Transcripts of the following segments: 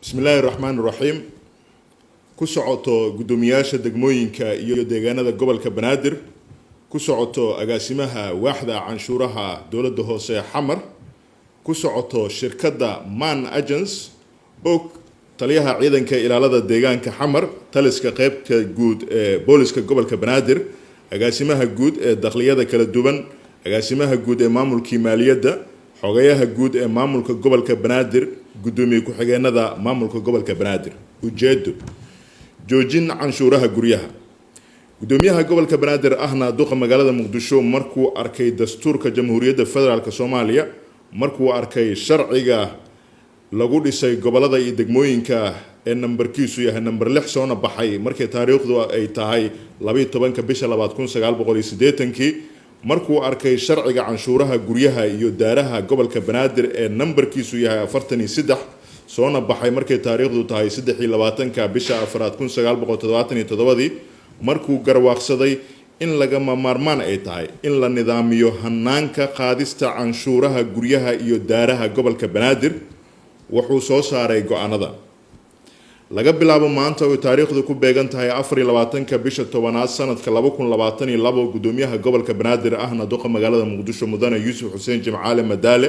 بسم الله الرحمن الرحيم كسعته قدومياشة دقموينكا iyo deegaanada gobolka Banaadir ku socoto agaasimaha waaxda canshuuraha dawladda hoose Xamar ku socoto shirkadda Man Agents oo taliyaha ciidanka ilaalada deegaanka Xamar taliska qaybta guud ee booliska gobolka Banaadir agaasimaha guud ee dakhliga kala duwan agaasimaha guud ee maamulka maaliyadda xogayaha guud ee maamulka gobolka Banaadir gudoomiye ku xigeenada maamulka gobolka Banaadir ujeedo joojin canshuuraha guryaha gudoomiyaha gobolka Banaadir ahna duqa magaalada Muqdisho markuu arkay dastuurka jamhuuriyadda federaalka Soomaaliya markuu arkay sharciga lagu dhisay gobolada iyo degmooyinka ee nambarkiisu yahay nambar 6 soo baxay markii taariikhdu ay tahay 12 bisha 1980 markuu arkay sharciga canshuuraha guryaha iyo daaraha gobolka Banaadir ee nambarkiisu yahay 43 soo baxay markii taariikhdu tahay 23 bisha 1977 markuu garwaaqsaday in laga maarmaan ay tahay in la nidaamiyo hanaanka qaadista canshuuraha guryaha iyo daaraha gobolka Banaadir wuxuu soo saaray go'aanada laga bilaabo maanta oo taariikhdu ku beegan tahay 24 bisha 10 sanadka 2022 gudoomiyaha gobolka Banaadir ahna duqa magaalada Muqdisho mudane Yuusuf Xuseen Jimcaale Madaale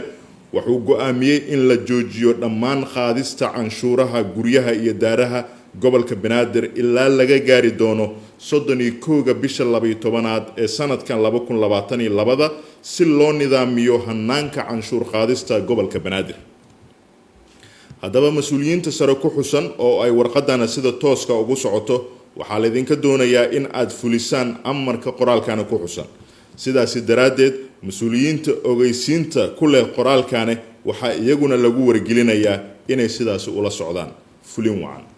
wuxuu go'aamiyay in la joojiyo dhammaan qaadista canshuuraha guryaha iyo daaraha gobolka Banaadir ilaa laga gaari doono 31 bisha 12 ee sanadkan 2022 si loo nidaamiyo hanaanka canshuur qaadista gobolka Banaadir haddaba mas'uuliyiinta sare ku xusan oo ay warqadana sida tooska ugu socoto waxaa la idinka doonayaa in aad fulisaan amarka qoraalkana ku xusan sidaas daraadeed mas'uuliyiinta ogeysiinta ku leh qoraalkana waxa iyaguna lagu wargelinayaa inay sidaas ula socdaan fulin wacan